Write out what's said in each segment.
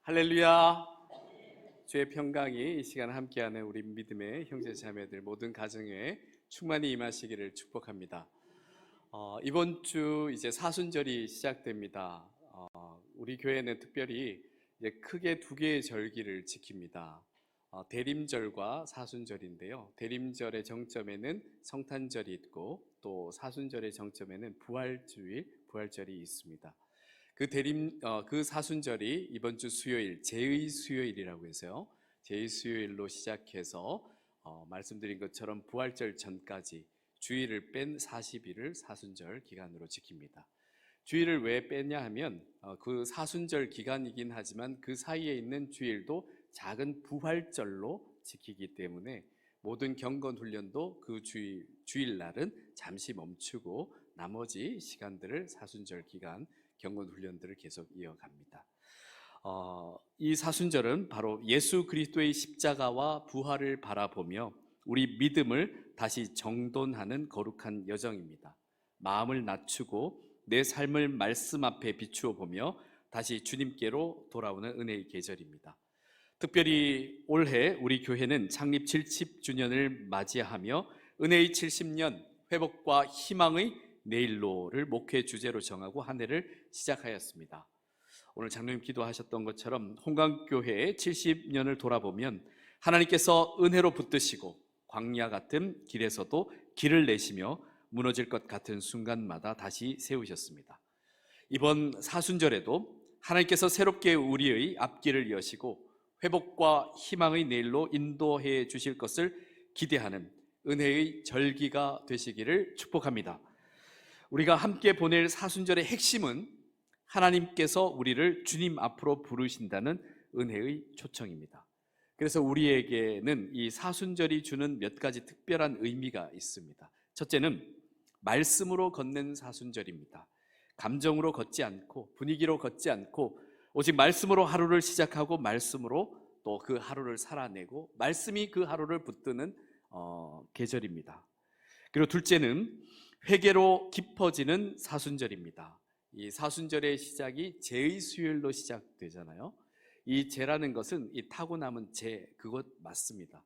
할렐루야. 주의 평강이 이 시간 함께하는 우리 믿음의 형제 자매들 모든 가정에 충만히 임하시기를 축복합니다. 이번 주 이제 사순절이 시작됩니다. 우리 교회는 특별히 이제 크게 두 개의 절기를 지킵니다. 대림절과 사순절인데요. 대림절의 정점에는 성탄절이 있고 또 사순절의 정점에는 부활절이 있습니다. 그 사순절이 이번 주 수요일 제의 수요일이라고 해서요. 제의 수요일로 시작해서 말씀드린 것처럼 부활절 전까지 주일을 뺀 40일을 사순절 기간으로 지킵니다. 주일을 왜 빼냐 하면 그 사순절 기간이긴 하지만 그 사이에 있는 주일도 작은 부활절로 지키기 때문에 모든 경건 훈련도 그 주일날은 잠시 멈추고 나머지 시간들을 사순절 기간 경건 훈련들을 계속 이어갑니다. 이 사순절은 바로 예수 그리스도의 십자가와 부활을 바라보며 우리 믿음을 다시 정돈하는 거룩한 여정입니다. 마음을 낮추고 내 삶을 말씀 앞에 비추어 보며 다시 주님께로 돌아오는 은혜의 계절입니다. 특별히 올해 우리 교회는 창립 70주년을 맞이하며 은혜의 70년 회복과 희망의 내일로를 목회 주제로 정하고 한 해를 시작하였습니다. 오늘 장로님 기도하셨던 것처럼 홍강교회의 70년을 돌아보면 하나님께서 은혜로 붙드시고 광야 같은 길에서도 길을 내시며 무너질 것 같은 순간마다 다시 세우셨습니다. 이번 사순절에도 하나님께서 새롭게 우리의 앞길을 여시고 회복과 희망의 내일로 인도해 주실 것을 기대하는 은혜의 절기가 되시기를 축복합니다. 우리가 함께 보낼 사순절의 핵심은 하나님께서 우리를 주님 앞으로 부르신다는 은혜의 초청입니다. 그래서 우리에게는 이 사순절이 주는 몇 가지 특별한 의미가 있습니다. 첫째는 말씀으로 걷는 사순절입니다. 감정으로 걷지 않고 분위기로 걷지 않고 오직 말씀으로 하루를 시작하고 말씀으로 또 그 하루를 살아내고 말씀이 그 하루를 붙드는 계절입니다. 그리고 둘째는 회개로 깊어지는 사순절입니다. 이 사순절의 시작이 제의 수요일로 시작되잖아요. 이 죄라는 것은 이 타고 남은 죄, 그것 맞습니다.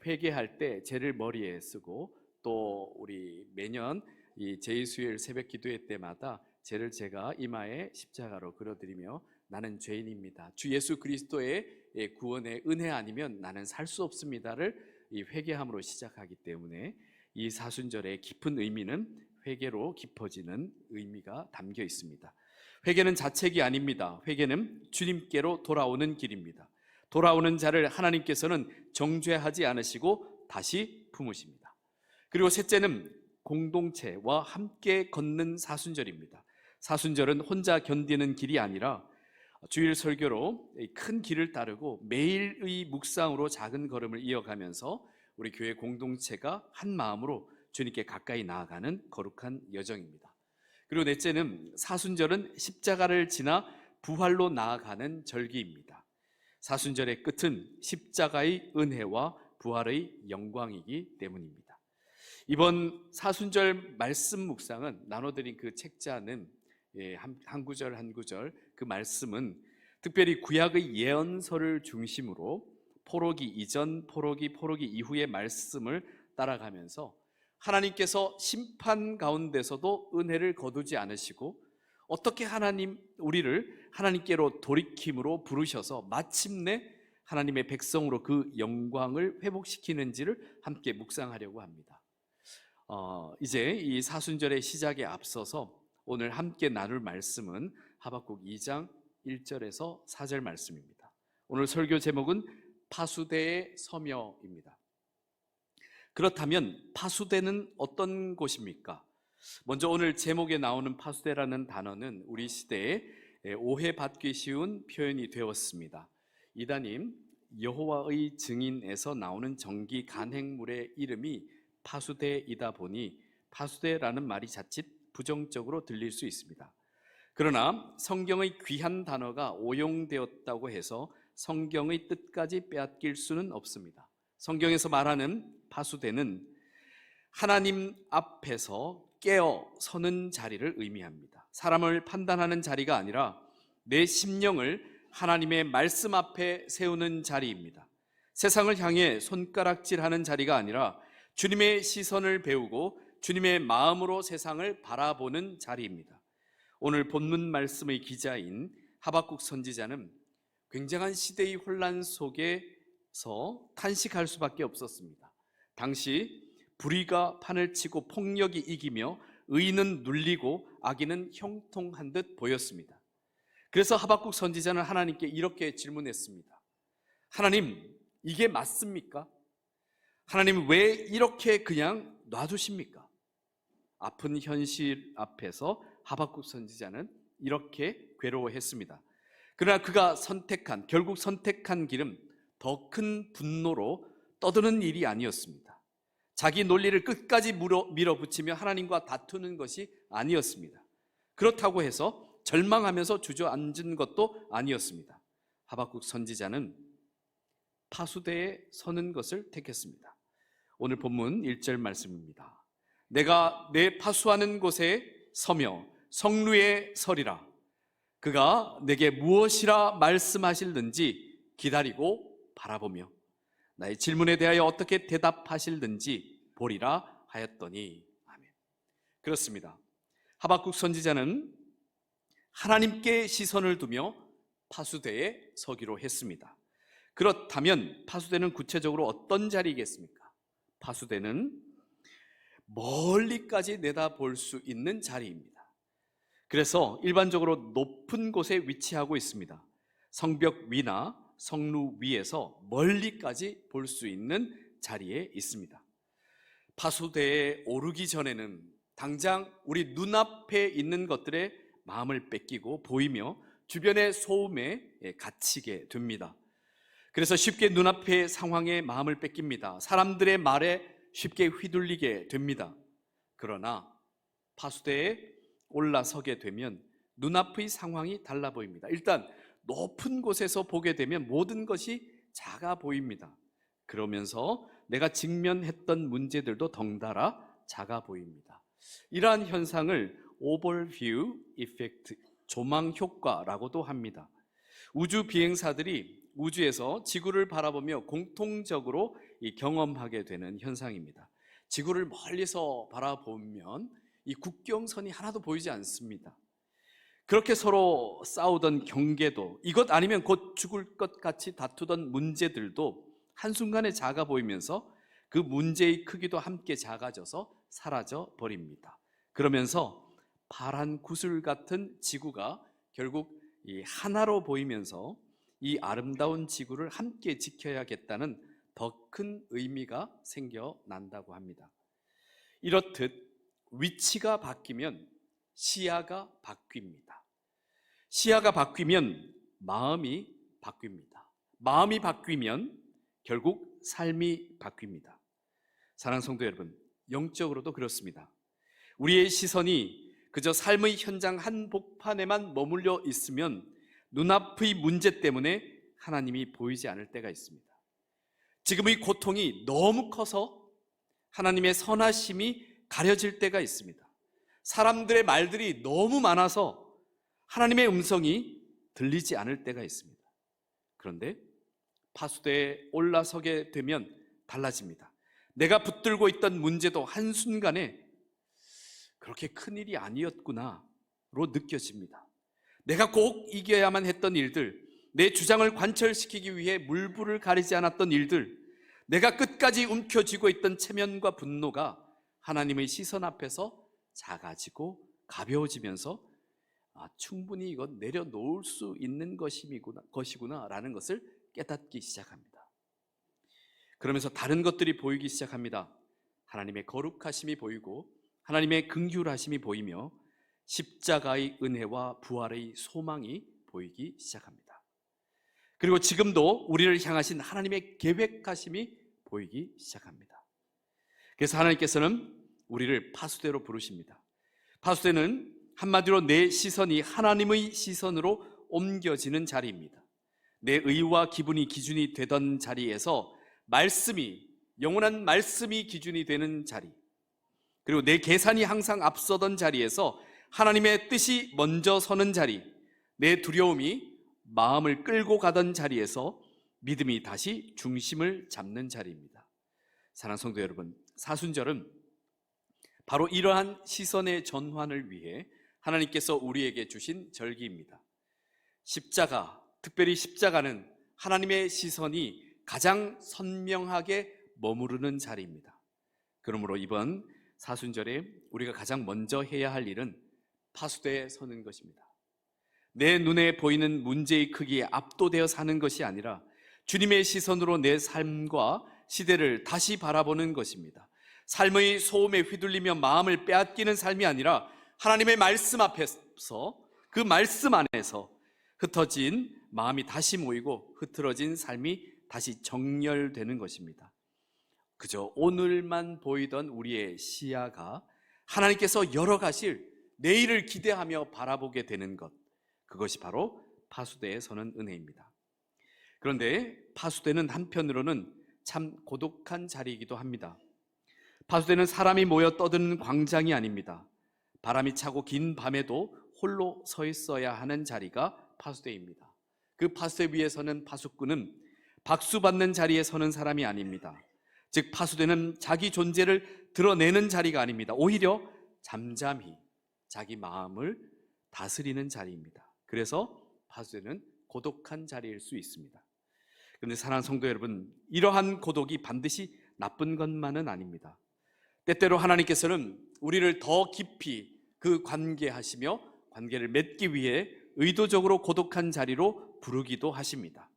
회개할 때 죄를 머리에 쓰고 또 우리 매년 이 제의 수요일 새벽 기도회 때마다 죄를 제가 이마에 십자가로 그려드리며 나는 죄인입니다. 주 예수 그리스도의 구원의 은혜 아니면 나는 살 수 없습니다를 이 회개함으로 시작하기 때문에 이 사순절의 깊은 의미는 회개로 깊어지는 의미가 담겨 있습니다. 회개는 자책이 아닙니다. 회개는 주님께로 돌아오는 길입니다. 돌아오는 자를 하나님께서는 정죄하지 않으시고 다시 품으십니다. 그리고 셋째는 공동체와 함께 걷는 사순절입니다. 사순절은 혼자 견디는 길이 아니라 주일 설교로 큰 길을 따르고 매일의 묵상으로 작은 걸음을 이어가면서 우리 교회 공동체가 한 마음으로 주님께 가까이 나아가는 거룩한 여정입니다. 그리고 넷째는 사순절은 십자가를 지나 부활로 나아가는 절기입니다. 사순절의 끝은 십자가의 은혜와 부활의 영광이기 때문입니다. 이번 사순절 말씀 묵상은 나눠드린 그 책자는 한 구절 한 구절 그 말씀은 특별히 구약의 예언서를 중심으로 포로기 이전, 포로기 이후의 말씀을 따라가면서 하나님께서 심판 가운데서도 은혜를 거두지 않으시고 어떻게 우리를 하나님께로 돌이킴으로 부르셔서 마침내 하나님의 백성으로 그 영광을 회복시키는지를 함께 묵상하려고 합니다. 이제 이 사순절의 시작에 앞서서 오늘 함께 나눌 말씀은 하박국 2장 1절에서 4절 말씀입니다. 오늘 설교 제목은 파수대의 서며입니다. 그렇다면 파수대는 어떤 곳입니까? 먼저 오늘 제목에 나오는 파수대라는 단어는 우리 시대에 오해받기 쉬운 표현이 되었습니다. 이다님 여호와의 증인에서 나오는 정기 간행물의 이름이 파수대이다 보니 파수대라는 말이 자칫 부정적으로 들릴 수 있습니다. 그러나 성경의 귀한 단어가 오용되었다고 해서 성경의 뜻까지 빼앗길 수는 없습니다. 성경에서 말하는 파수대는 하나님 앞에서 깨어 서는 자리를 의미합니다. 사람을 판단하는 자리가 아니라 내 심령을 하나님의 말씀 앞에 세우는 자리입니다. 세상을 향해 손가락질하는 자리가 아니라 주님의 시선을 배우고 주님의 마음으로 세상을 바라보는 자리입니다. 오늘 본문 말씀의 기자인 하박국 선지자는 굉장한 시대의 혼란 속에서 탄식할 수밖에 없었습니다. 당시 불의가 판을 치고 폭력이 이기며 의는 눌리고 악인은 형통한 듯 보였습니다. 그래서 하박국 선지자는 하나님께 이렇게 질문했습니다. 하나님, 이게 맞습니까? 하나님, 왜 이렇게 그냥 놔두십니까? 아픈 현실 앞에서 하박국 선지자는 이렇게 괴로워했습니다. 그러나 그가 결국 선택한 길은 더 큰 분노로 떠드는 일이 아니었습니다. 자기 논리를 끝까지 밀어붙이며 하나님과 다투는 것이 아니었습니다. 그렇다고 해서 절망하면서 주저앉은 것도 아니었습니다. 하박국 선지자는 파수대에 서는 것을 택했습니다. 오늘 본문 1절 말씀입니다. 내가 내 파수하는 곳에 서며 성루에 서리라. 그가 내게 무엇이라 말씀하실는지 기다리고 바라보며 나의 질문에 대하여 어떻게 대답하실는지 보리라 하였더니. 아멘. 그렇습니다. 하박국 선지자는 하나님께 시선을 두며 파수대에 서기로 했습니다. 그렇다면 파수대는 구체적으로 어떤 자리이겠습니까? 파수대는 멀리까지 내다볼 수 있는 자리입니다. 그래서 일반적으로 높은 곳에 위치하고 있습니다. 성벽 위나 성루 위에서 멀리까지 볼 수 있는 자리에 있습니다. 파수대에 오르기 전에는 당장 우리 눈앞에 있는 것들에 마음을 뺏기고 보이며 주변의 소음에 갇히게 됩니다. 그래서 쉽게 눈앞의 상황에 마음을 뺏깁니다. 사람들의 말에 쉽게 휘둘리게 됩니다. 그러나 파수대에 올라서게 되면 눈앞의 상황이 달라 보입니다. 일단 높은 곳에서 보게 되면 모든 것이 작아 보입니다. 그러면서 내가 직면했던 문제들도 덩달아 작아 보입니다. 이러한 현상을 오버뷰 이펙트, 조망 효과라고도 합니다. 우주 비행사들이 우주에서 지구를 바라보며 공통적으로 경험하게 되는 현상입니다. 지구를 멀리서 바라보면 이 국경선이 하나도 보이지 않습니다. 그렇게 서로 싸우던 경계도, 이것 아니면 곧 죽을 것 같이 다투던 문제들도 한순간에 작아 보이면서 그 문제의 크기도 함께 작아져서 사라져 버립니다. 그러면서 파란 구슬 같은 지구가 결국 이 하나로 보이면서 이 아름다운 지구를 함께 지켜야겠다는 더 큰 의미가 생겨난다고 합니다. 이렇듯 위치가 바뀌면 시야가 바뀝니다. 시야가 바뀌면 마음이 바뀝니다. 마음이 바뀌면 결국 삶이 바뀝니다. 사랑하는 성도 여러분, 영적으로도 그렇습니다. 우리의 시선이 그저 삶의 현장 한복판에만 머물러 있으면 눈앞의 문제 때문에 하나님이 보이지 않을 때가 있습니다. 지금의 고통이 너무 커서 하나님의 선하심이 가려질 때가 있습니다. 사람들의 말들이 너무 많아서 하나님의 음성이 들리지 않을 때가 있습니다. 그런데 파수대에 올라서게 되면 달라집니다. 내가 붙들고 있던 문제도 한순간에 그렇게 큰일이 아니었구나로 느껴집니다. 내가 꼭 이겨야만 했던 일들, 내 주장을 관철시키기 위해 물불을 가리지 않았던 일들, 내가 끝까지 움켜쥐고 있던 체면과 분노가 하나님의 시선 앞에서 작아지고 가벼워지면서 충분히 이건 내려놓을 수 있는 것이구나라는 것을 깨닫기 시작합니다. 그러면서 다른 것들이 보이기 시작합니다. 하나님의 거룩하심이 보이고 하나님의 긍휼하심이 보이며 십자가의 은혜와 부활의 소망이 보이기 시작합니다. 그리고 지금도 우리를 향하신 하나님의 계획하심이 보이기 시작합니다. 그래서 하나님께서는 우리를 파수대로 부르십니다. 파수대는 한마디로 내 시선이 하나님의 시선으로 옮겨지는 자리입니다. 내 의와 기분이 기준이 되던 자리에서 말씀이, 영원한 말씀이 기준이 되는 자리, 그리고 내 계산이 항상 앞서던 자리에서 하나님의 뜻이 먼저 서는 자리, 내 두려움이 마음을 끌고 가던 자리에서 믿음이 다시 중심을 잡는 자리입니다. 사랑하는 성도 여러분, 사순절은 바로 이러한 시선의 전환을 위해 하나님께서 우리에게 주신 절기입니다. 십자가, 특별히 십자가는 하나님의 시선이 가장 선명하게 머무르는 자리입니다. 그러므로 이번 사순절에 우리가 가장 먼저 해야 할 일은 파수대에 서는 것입니다. 내 눈에 보이는 문제의 크기에 압도되어 사는 것이 아니라 주님의 시선으로 내 삶과 시대를 다시 바라보는 것입니다. 삶의 소음에 휘둘리며 마음을 빼앗기는 삶이 아니라 하나님의 말씀 앞에서, 그 말씀 안에서 흩어진 마음이 다시 모이고 흐트러진 삶이 다시 정렬되는 것입니다. 그저 오늘만 보이던 우리의 시야가 하나님께서 열어가실 내일을 기대하며 바라보게 되는 것, 그것이 바로 파수대에 서는 은혜입니다. 그런데 파수대는 한편으로는 참 고독한 자리이기도 합니다. 파수대는 사람이 모여 떠드는 광장이 아닙니다. 바람이 차고 긴 밤에도 홀로 서 있어야 하는 자리가 파수대입니다. 그 파수대 위에 서는 파수꾼은 박수받는 자리에 서는 사람이 아닙니다. 즉 파수대는 자기 존재를 드러내는 자리가 아닙니다. 오히려 잠잠히 자기 마음을 다스리는 자리입니다. 그래서 파수대는 고독한 자리일 수 있습니다. 그런데 사랑하는 성도 여러분, 이러한 고독이 반드시 나쁜 것만은 아닙니다. 때때로 하나님께서는 우리를 더 깊이 그 관계하시며 관계를 맺기 위해 의도적으로 고독한 자리로 부르기도 하십니다.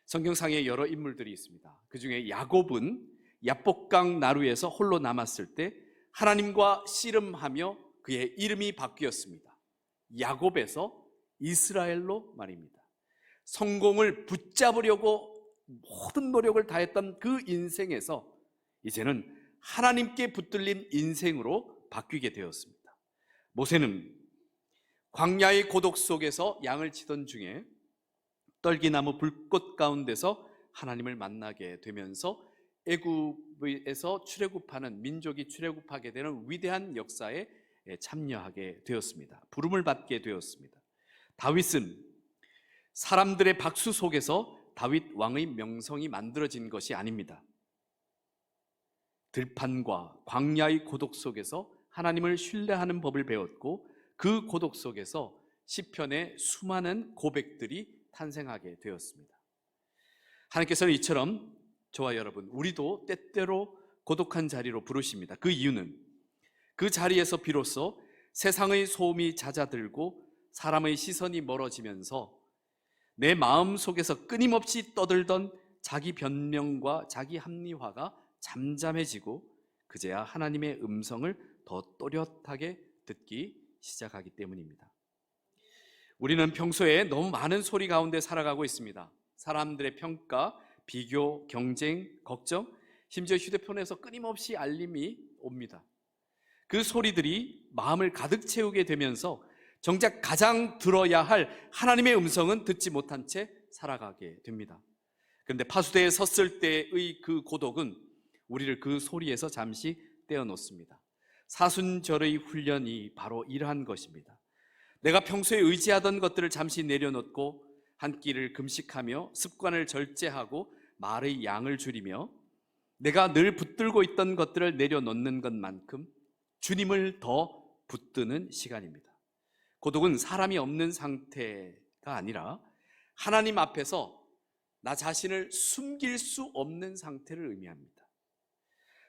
성경상에 여러 인물들이 있습니다. 그 중에 야곱은 야복강 나루에서 홀로 남았을 때 하나님과 씨름하며 그의 이름이 바뀌었습니다. 야곱에서 이스라엘로 말입니다. 성공을 붙잡으려고 모든 노력을 다했던 그 인생에서 이제는 하나님께 붙들린 인생으로 바뀌게 되었습니다. 모세는 광야의 고독 속에서 양을 치던 중에 떨기나무 불꽃 가운데서 하나님을 만나게 되면서 애굽에서 출애굽하는, 민족이 출애굽하게 되는 위대한 역사에 참여하게 되었습니다. 부름을 받게 되었습니다. 다윗은 사람들의 박수 속에서 다윗 왕의 명성이 만들어진 것이 아닙니다. 들판과 광야의 고독 속에서 하나님을 신뢰하는 법을 배웠고 그 고독 속에서 시편의 수많은 고백들이 탄생하게 되었습니다. 하나님께서는 이처럼 저와 여러분, 우리도 때때로 고독한 자리로 부르십니다. 그 이유는 그 자리에서 비로소 세상의 소음이 잦아들고 사람의 시선이 멀어지면서 내 마음 속에서 끊임없이 떠들던 자기 변명과 자기 합리화가 잠잠해지고 그제야 하나님의 음성을 더 또렷하게 듣기 시작하기 때문입니다. 우리는 평소에 너무 많은 소리 가운데 살아가고 있습니다. 사람들의 평가, 비교, 경쟁, 걱정, 심지어 휴대폰에서 끊임없이 알림이 옵니다. 그 소리들이 마음을 가득 채우게 되면서 정작 가장 들어야 할 하나님의 음성은 듣지 못한 채 살아가게 됩니다. 그런데 파수대에 섰을 때의 그 고독은 우리를 그 소리에서 잠시 떼어놓습니다. 사순절의 훈련이 바로 이러한 것입니다. 내가 평소에 의지하던 것들을 잠시 내려놓고 한 끼를 금식하며 습관을 절제하고 말의 양을 줄이며 내가 늘 붙들고 있던 것들을 내려놓는 것만큼 주님을 더 붙드는 시간입니다. 고독은 사람이 없는 상태가 아니라 하나님 앞에서 나 자신을 숨길 수 없는 상태를 의미합니다.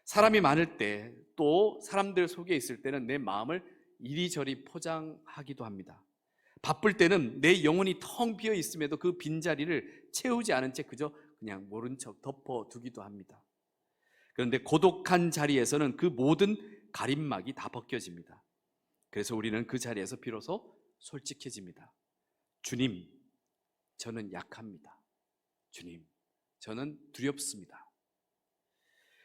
사람이 많을 때, 또 사람들 속에 있을 때는 내 마음을 이리저리 포장하기도 합니다. 바쁠 때는 내 영혼이 텅 비어 있음에도 그 빈자리를 채우지 않은 채 그냥 모른 척 덮어두기도 합니다. 그런데 고독한 자리에서는 그 모든 가림막이 다 벗겨집니다. 그래서 우리는 그 자리에서 비로소 솔직해집니다. 주님, 저는 약합니다. 주님, 저는 두렵습니다.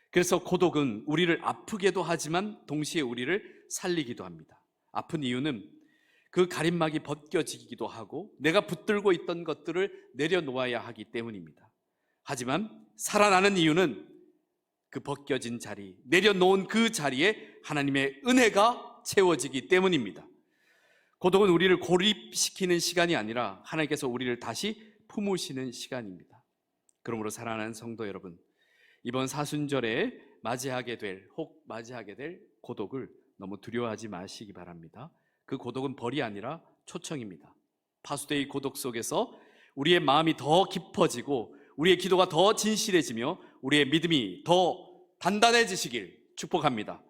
그래서 고독은 우리를 아프게도 하지만 동시에 우리를 살리기도 합니다. 아픈 이유는 그 가림막이 벗겨지기도 하고 내가 붙들고 있던 것들을 내려놓아야 하기 때문입니다. 하지만 살아나는 이유는 그 벗겨진 자리, 내려놓은 그 자리에 하나님의 은혜가 채워지기 때문입니다. 고독은 우리를 고립시키는 시간이 아니라 하나님께서 우리를 다시 품으시는 시간입니다. 그러므로 사랑하는 성도 여러분, 이번 사순절에 맞이하게 될 고독을 너무 두려워하지 마시기 바랍니다. 그 고독은 벌이 아니라 초청입니다. 파수대의 고독 속에서 우리의 마음이 더 깊어지고 우리의 기도가 더 진실해지며 우리의 믿음이 더 단단해지시길 축복합니다.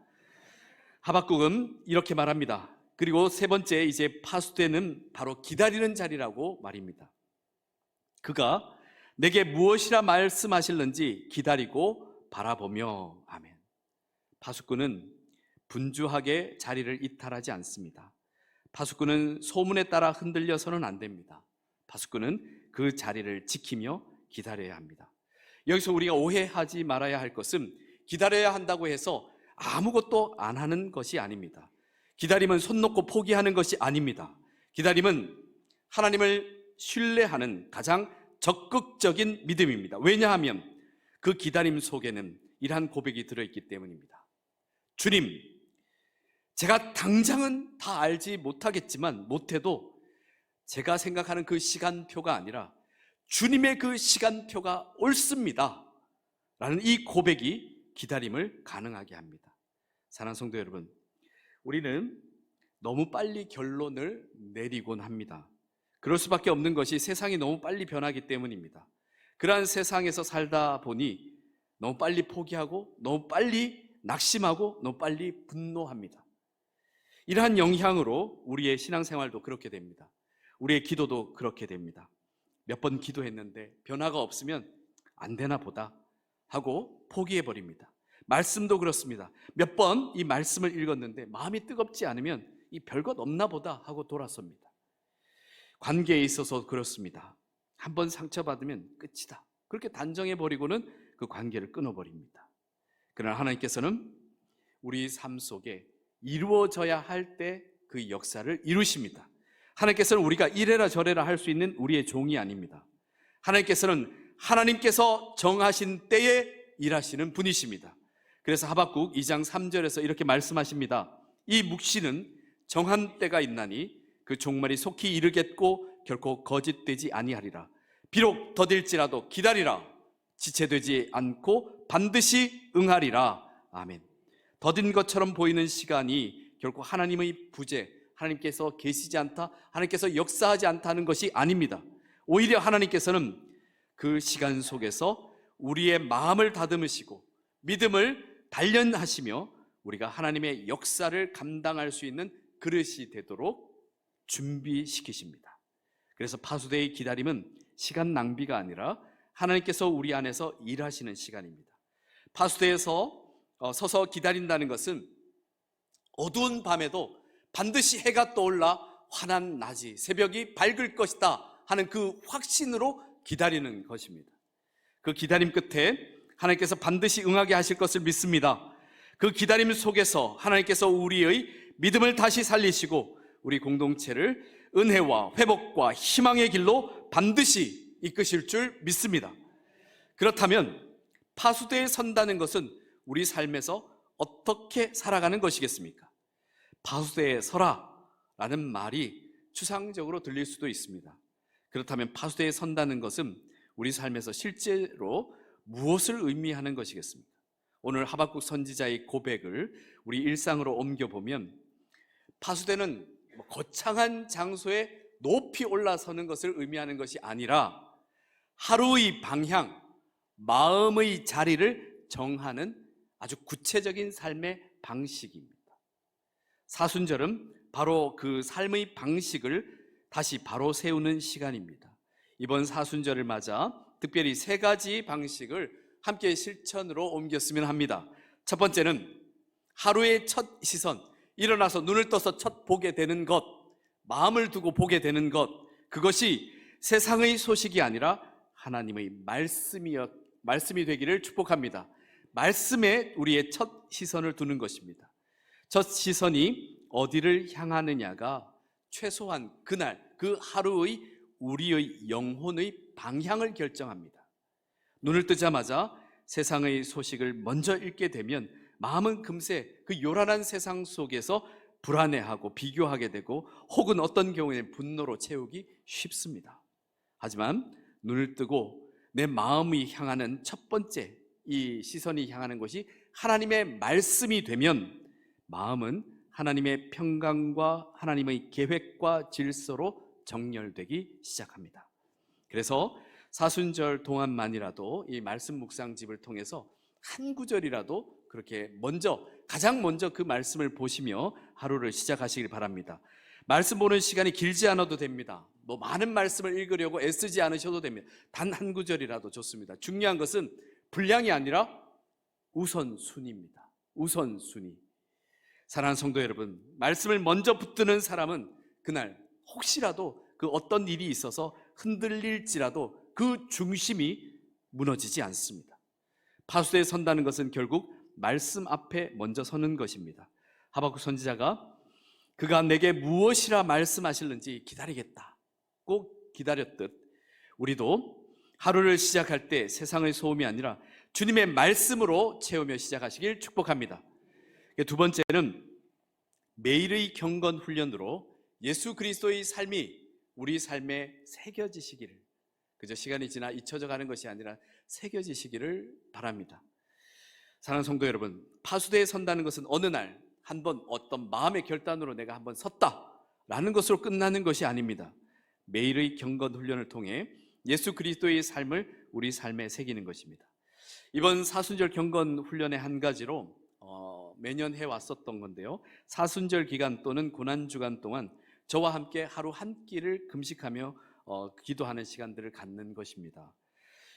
하박국은 이렇게 말합니다. 그리고 세 번째, 이제 파수대는 바로 기다리는 자리라고 말입니다. 그가 내게 무엇이라 말씀하실는지 기다리고 바라보며. 아멘. 파수꾼은 분주하게 자리를 이탈하지 않습니다. 파수꾼은 소문에 따라 흔들려서는 안 됩니다. 파수꾼은 그 자리를 지키며 기다려야 합니다. 여기서 우리가 오해하지 말아야 할 것은 기다려야 한다고 해서 아무것도 안 하는 것이 아닙니다. 기다림은 손 놓고 포기하는 것이 아닙니다. 기다림은 하나님을 신뢰하는 가장 적극적인 믿음입니다. 왜냐하면 그 기다림 속에는 이러한 고백이 들어있기 때문입니다. 주님, 제가 당장은 다 알지 못해도 제가 생각하는 그 시간표가 아니라 주님의 그 시간표가 옳습니다 라는 이 고백이 기다림을 가능하게 합니다. 사랑하는 성도 여러분, 우리는 너무 빨리 결론을 내리곤 합니다. 그럴 수밖에 없는 것이 세상이 너무 빨리 변하기 때문입니다. 그러한 세상에서 살다 보니 너무 빨리 포기하고 너무 빨리 낙심하고 너무 빨리 분노합니다. 이러한 영향으로 우리의 신앙생활도 그렇게 됩니다. 우리의 기도도 그렇게 됩니다. 몇 번 기도했는데 변화가 없으면 안 되나 보다 하고 포기해버립니다. 말씀도 그렇습니다. 몇 번 이 말씀을 읽었는데 마음이 뜨겁지 않으면 이 별것 없나 보다 하고 돌아섭니다. 관계에 있어서 그렇습니다. 한번 상처받으면 끝이다, 그렇게 단정해버리고는 그 관계를 끊어버립니다. 그러나 하나님께서는 우리 삶 속에 이루어져야 할 때 그 역사를 이루십니다. 하나님께서는 우리가 이래라 저래라 할 수 있는 우리의 종이 아닙니다. 하나님께서 정하신 때에 일하시는 분이십니다. 그래서 하박국 2장 3절에서 이렇게 말씀하십니다. 이 묵시는 정한 때가 있나니 그 종말이 속히 이르겠고 결코 거짓되지 아니하리라. 비록 더딜지라도 기다리라. 지체되지 않고 반드시 응하리라. 아멘. 더딘 것처럼 보이는 시간이 결코 하나님의 부재, 하나님께서 계시지 않다, 하나님께서 역사하지 않다는 것이 아닙니다. 오히려 하나님께서는 그 시간 속에서 우리의 마음을 다듬으시고 믿음을 단련하시며 우리가 하나님의 역사를 감당할 수 있는 그릇이 되도록 준비시키십니다. 그래서 파수대의 기다림은 시간 낭비가 아니라 하나님께서 우리 안에서 일하시는 시간입니다. 파수대에서 서서 기다린다는 것은 어두운 밤에도 반드시 해가 떠올라 환한 낮이, 새벽이 밝을 것이다 하는 그 확신으로 기다리는 것입니다. 그 기다림 끝에 하나님께서 반드시 응하게 하실 것을 믿습니다. 그 기다림 속에서 하나님께서 우리의 믿음을 다시 살리시고 우리 공동체를 은혜와 회복과 희망의 길로 반드시 이끄실 줄 믿습니다. 그렇다면 파수대에 선다는 것은 우리 삶에서 어떻게 살아가는 것이겠습니까? 파수대에 서라 라는 말이 추상적으로 들릴 수도 있습니다. 그렇다면 파수대에 선다는 것은 우리 삶에서 실제로 무엇을 의미하는 것이겠습니까? 오늘 하박국 선지자의 고백을 우리 일상으로 옮겨보면 파수대는 거창한 장소에 높이 올라서는 것을 의미하는 것이 아니라 하루의 방향, 마음의 자리를 정하는 아주 구체적인 삶의 방식입니다. 사순절은 바로 그 삶의 방식을 다시 바로 세우는 시간입니다. 이번 사순절을 맞아 특별히 세 가지 방식을 함께 실천으로 옮겼으면 합니다. 첫 번째는 하루의 첫 시선, 일어나서 눈을 떠서 첫 보게 되는 것, 마음을 두고 보게 되는 것, 그것이 세상의 소식이 아니라 하나님의 말씀이 되기를 축복합니다. 말씀에 우리의 첫 시선을 두는 것입니다. 첫 시선이 어디를 향하느냐가 최소한 그날, 그 하루의 우리의 영혼의 방향을 결정합니다. 눈을 뜨자마자 세상의 소식을 먼저 읽게 되면 마음은 금세 그 요란한 세상 속에서 불안해하고 비교하게 되고 혹은 어떤 경우에는 분노로 채우기 쉽습니다. 하지만 눈을 뜨고 내 마음이 향하는 첫 번째 이 시선이 향하는 것이 하나님의 말씀이 되면 마음은 하나님의 평강과 하나님의 계획과 질서로 정렬되기 시작합니다. 그래서 사순절 동안만이라도 이 말씀 묵상집을 통해서 한 구절이라도 그렇게 가장 먼저 그 말씀을 보시며 하루를 시작하시길 바랍니다. 말씀 보는 시간이 길지 않아도 됩니다. 많은 말씀을 읽으려고 애쓰지 않으셔도 됩니다. 단 한 구절이라도 좋습니다. 중요한 것은 분량이 아니라 우선순위입니다. 우선순위. 사랑하는 성도 여러분, 말씀을 먼저 붙드는 사람은 그날 혹시라도 그 어떤 일이 있어서 흔들릴지라도 그 중심이 무너지지 않습니다. 파수대에 선다는 것은 결국 말씀 앞에 먼저 서는 것입니다. 하박국 선지자가 그가 내게 무엇이라 말씀하실는지 기다리겠다 꼭 기다렸듯 우리도 하루를 시작할 때 세상의 소음이 아니라 주님의 말씀으로 채우며 시작하시길 축복합니다. 두 번째는 매일의 경건 훈련으로 예수 그리스도의 삶이 우리 삶에 새겨지시기를, 그저 시간이 지나 잊혀져 가는 것이 아니라 새겨지시기를 바랍니다. 사랑하는 성도 여러분, 파수대에 선다는 것은 어느 날 한번 어떤 마음의 결단으로 내가 한번 섰다라는 것으로 끝나는 것이 아닙니다. 매일의 경건 훈련을 통해 예수 그리스도의 삶을 우리 삶에 새기는 것입니다. 이번 사순절 경건 훈련의 한 가지로 매년 해왔었던 건데요, 사순절 기간 또는 고난주간 동안 저와 함께 하루 한 끼를 금식하며 기도하는 시간들을 갖는 것입니다.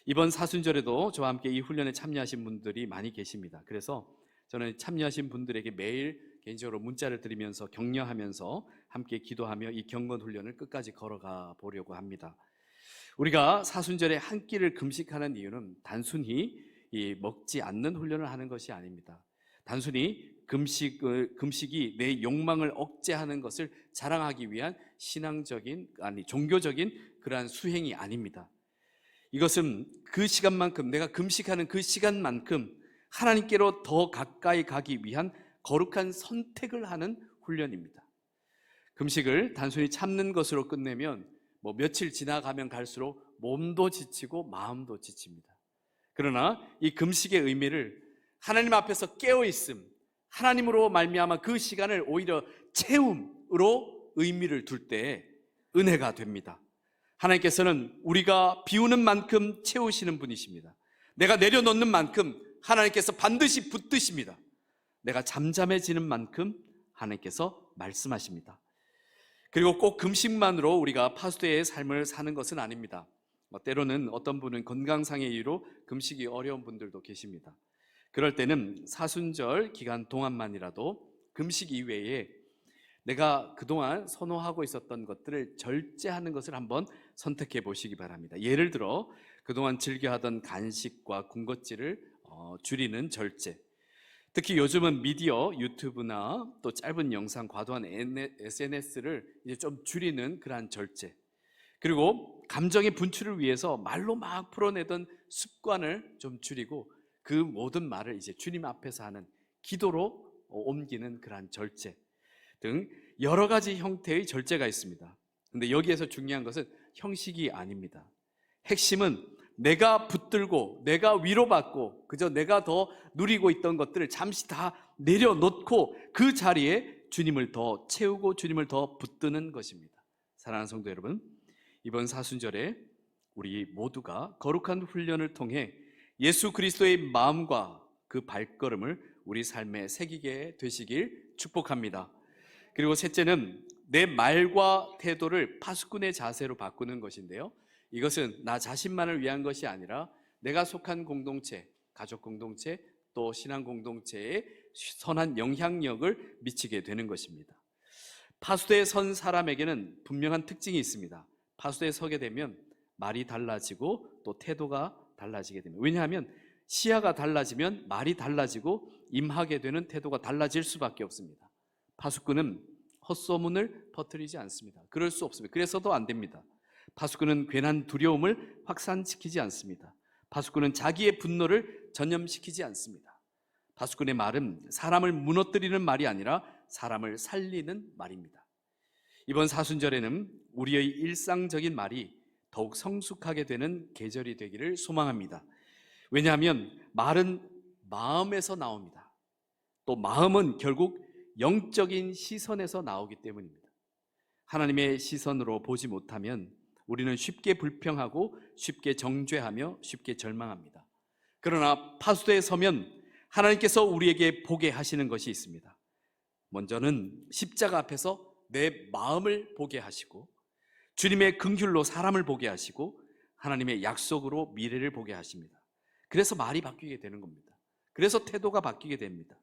이번 사순절에도 저와 함께 이 훈련에 참여하신 분들이 많이 계십니다. 그래서 저는 참여하신 분들에게 매일 개인적으로 문자를 드리면서 격려하면서 함께 기도하며 이 경건 훈련을 끝까지 걸어가 보려고 합니다. 우리가 사순절에 한 끼를 금식하는 이유는 단순히 먹지 않는 훈련을 하는 것이 아닙니다. 단순히 금식이 내 욕망을 억제하는 것을 자랑하기 위한 종교적인 그러한 수행이 아닙니다. 이것은 그 시간만큼, 내가 금식하는 그 시간만큼 하나님께로 더 가까이 가기 위한 거룩한 선택을 하는 훈련입니다. 금식을 단순히 참는 것으로 끝내면 며칠 지나가면 갈수록 몸도 지치고 마음도 지칩니다. 그러나 이 금식의 의미를 하나님 앞에서 깨어있음, 하나님으로 말미암아 그 시간을 오히려 채움으로 의미를 둘 때 은혜가 됩니다. 하나님께서는 우리가 비우는 만큼 채우시는 분이십니다. 내가 내려놓는 만큼 하나님께서 반드시 붙드십니다. 내가 잠잠해지는 만큼 하나님께서 말씀하십니다. 그리고 꼭 금식만으로 우리가 파수대의 삶을 사는 것은 아닙니다. 때로는 어떤 분은 건강상의 이유로 금식이 어려운 분들도 계십니다. 그럴 때는 사순절 기간 동안만이라도 금식 이외에 내가 그동안 선호하고 있었던 것들을 절제하는 것을 한번 선택해 보시기 바랍니다. 예를 들어 그동안 즐겨하던 간식과 군것질을 줄이는 절제, 특히 요즘은 미디어, 유튜브나 또 짧은 영상, 과도한 SNS를 이제 좀 줄이는 그러한 절제, 그리고 감정의 분출을 위해서 말로 막 풀어내던 습관을 좀 줄이고 그 모든 말을 이제 주님 앞에서 하는 기도로 옮기는 그러한 절제 등 여러 가지 형태의 절제가 있습니다. 그런데 여기에서 중요한 것은 형식이 아닙니다. 핵심은 내가 붙들고 내가 위로받고 그저 내가 더 누리고 있던 것들을 잠시 다 내려놓고 그 자리에 주님을 더 채우고 주님을 더 붙드는 것입니다. 사랑하는 성도 여러분, 이번 사순절에 우리 모두가 거룩한 훈련을 통해 예수 그리스도의 마음과 그 발걸음을 우리 삶에 새기게 되시길 축복합니다. 그리고 셋째는 내 말과 태도를 파수꾼의 자세로 바꾸는 것인데요, 이것은 나 자신만을 위한 것이 아니라 내가 속한 공동체, 가족 공동체, 또 신앙 공동체에 선한 영향력을 미치게 되는 것입니다. 파수대에 선 사람에게는 분명한 특징이 있습니다. 파수대에 서게 되면 말이 달라지고 또 태도가 달라지게 됩니다. 왜냐하면 시야가 달라지면 말이 달라지고 임하게 되는 태도가 달라질 수밖에 없습니다. 파수꾼은 헛소문을 퍼뜨리지 않습니다. 그럴 수 없습니다. 그래서도 안 됩니다. 파수꾼은 괜한 두려움을 확산시키지 않습니다. 파수꾼은 자기의 분노를 전염시키지 않습니다. 파수꾼의 말은 사람을 무너뜨리는 말이 아니라 사람을 살리는 말입니다. 이번 사순절에는 우리의 일상적인 말이 더욱 성숙하게 되는 계절이 되기를 소망합니다. 왜냐하면 말은 마음에서 나옵니다. 또 마음은 결국 영적인 시선에서 나오기 때문입니다. 하나님의 시선으로 보지 못하면 우리는 쉽게 불평하고 쉽게 정죄하며 쉽게 절망합니다. 그러나 파수대에 서면 하나님께서 우리에게 보게 하시는 것이 있습니다. 먼저는 십자가 앞에서 내 마음을 보게 하시고, 주님의 긍휼로 사람을 보게 하시고, 하나님의 약속으로 미래를 보게 하십니다. 그래서 말이 바뀌게 되는 겁니다. 그래서 태도가 바뀌게 됩니다.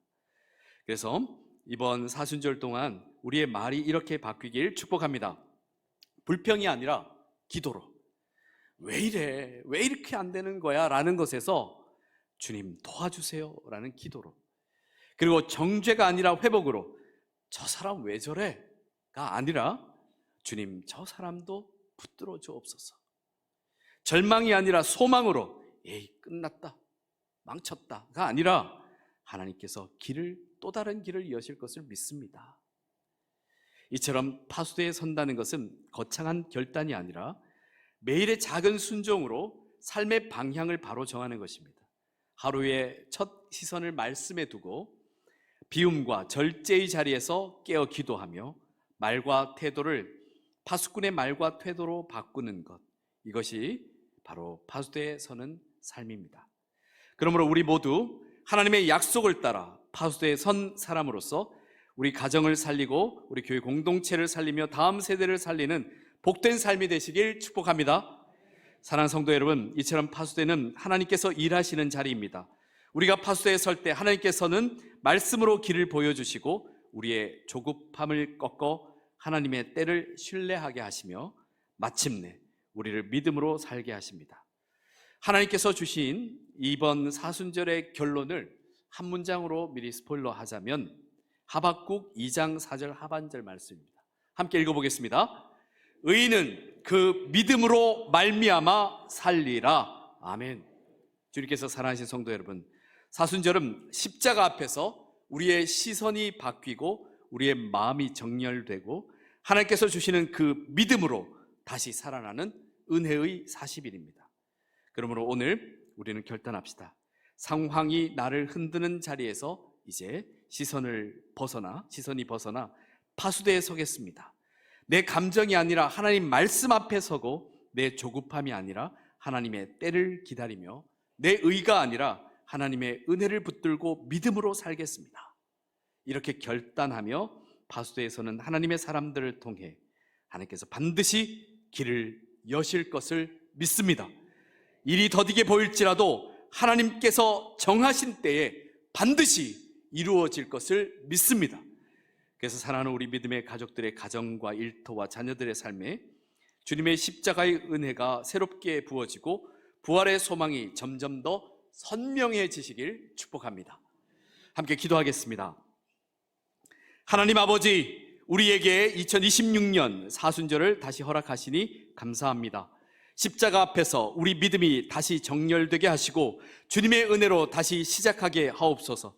그래서 이번 사순절 동안 우리의 말이 이렇게 바뀌길 축복합니다. 불평이 아니라 기도로. 왜 이래? 왜 이렇게 안 되는 거야? 라는 것에서 주님 도와주세요 라는 기도로. 그리고 정죄가 아니라 회복으로. 저 사람 왜 저래? 가 아니라 주님 저 사람도 붙들어 주옵소서. 절망이 아니라 소망으로 에이 끝났다 망쳤다가 아니라 하나님께서 또 다른 길을 여실 것을 믿습니다. 이처럼 파수대에 선다는 것은 거창한 결단이 아니라 매일의 작은 순종으로 삶의 방향을 바로 정하는 것입니다. 하루의 첫 시선을 말씀에 두고 비움과 절제의 자리에서 깨어 기도하며 말과 태도를 파수꾼의 말과 태도로 바꾸는 것, 이것이 바로 파수대에 서는 삶입니다. 그러므로 우리 모두 하나님의 약속을 따라 파수대에 선 사람으로서 우리 가정을 살리고 우리 교회 공동체를 살리며 다음 세대를 살리는 복된 삶이 되시길 축복합니다. 사랑하는 성도 여러분, 이처럼 파수대는 하나님께서 일하시는 자리입니다. 우리가 파수대에 설 때 하나님께서는 말씀으로 길을 보여주시고 우리의 조급함을 꺾어 하나님의 때를 신뢰하게 하시며 마침내 우리를 믿음으로 살게 하십니다. 하나님께서 주신 이번 사순절의 결론을 한 문장으로 미리 스포일러 하자면 하박국 2장 4절 하반절 말씀입니다. 함께 읽어보겠습니다. 의인은 그 믿음으로 말미암아 살리라. 아멘. 주님께서 사랑하신 성도 여러분, 사순절은 십자가 앞에서 우리의 시선이 바뀌고 우리의 마음이 정렬되고 하나님께서 주시는 그 믿음으로 다시 살아나는 은혜의 40일입니다. 그러므로 오늘 우리는 결단합시다. 상황이 나를 흔드는 자리에서 이제 시선이 벗어나 파수대에 서겠습니다. 내 감정이 아니라 하나님 말씀 앞에 서고 내 조급함이 아니라 하나님의 때를 기다리며 내 의가 아니라 하나님의 은혜를 붙들고 믿음으로 살겠습니다. 이렇게 결단하며 파수대에서는 하나님의 사람들을 통해 하나님께서 반드시 길을 여실 것을 믿습니다. 일이 더디게 보일지라도 하나님께서 정하신 때에 반드시 이루어질 것을 믿습니다. 그래서 사랑하는 우리 믿음의 가족들의 가정과 일터와 자녀들의 삶에 주님의 십자가의 은혜가 새롭게 부어지고 부활의 소망이 점점 더 선명해지시길 축복합니다. 함께 기도하겠습니다. 하나님 아버지, 우리에게 2026년 사순절을 다시 허락하시니 감사합니다. 십자가 앞에서 우리 믿음이 다시 정렬되게 하시고 주님의 은혜로 다시 시작하게 하옵소서.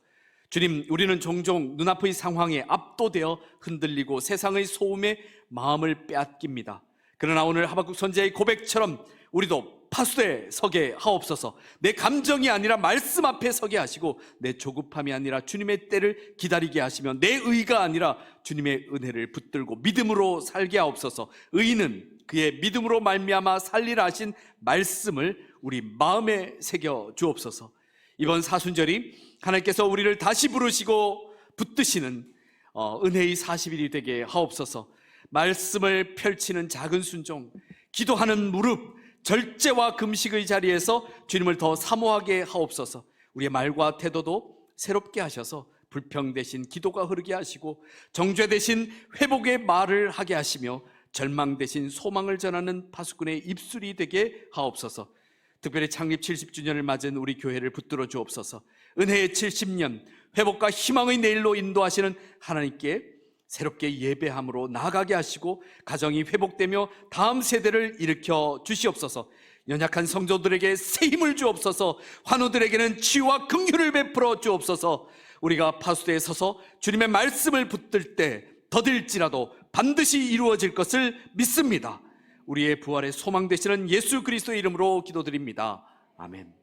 주님, 우리는 종종 눈앞의 상황에 압도되어 흔들리고 세상의 소음에 마음을 빼앗깁니다. 그러나 오늘 하박국 선지자의 고백처럼 우리도 파수대에 서게 하옵소서. 내 감정이 아니라 말씀 앞에 서게 하시고 내 조급함이 아니라 주님의 때를 기다리게 하시며 내 의가 아니라 주님의 은혜를 붙들고 믿음으로 살게 하옵소서. 의인은 그의 믿음으로 말미암아 살리라 하신 말씀을 우리 마음에 새겨 주옵소서. 이번 사순절이 하나님께서 우리를 다시 부르시고 붙드시는 은혜의 40일이 되게 하옵소서. 말씀을 펼치는 작은 순종, 기도하는 무릎, 절제와 금식의 자리에서 주님을 더 사모하게 하옵소서. 우리의 말과 태도도 새롭게 하셔서 불평 대신 기도가 흐르게 하시고 정죄 대신 회복의 말을 하게 하시며 절망 대신 소망을 전하는 파수꾼의 입술이 되게 하옵소서. 특별히 창립 70주년을 맞은 우리 교회를 붙들어 주옵소서. 은혜의 70년, 회복과 희망의 내일로 인도하시는 하나님께 새롭게 예배함으로 나아가게 하시고 가정이 회복되며 다음 세대를 일으켜 주시옵소서. 연약한 성도들에게 새 힘을 주옵소서. 환우들에게는 치유와 긍휼을 베풀어 주옵소서. 우리가 파수대에 서서 주님의 말씀을 붙들 때 더딜지라도 반드시 이루어질 것을 믿습니다. 우리의 부활의 소망 되시는 예수 그리스도의 이름으로 기도드립니다. 아멘.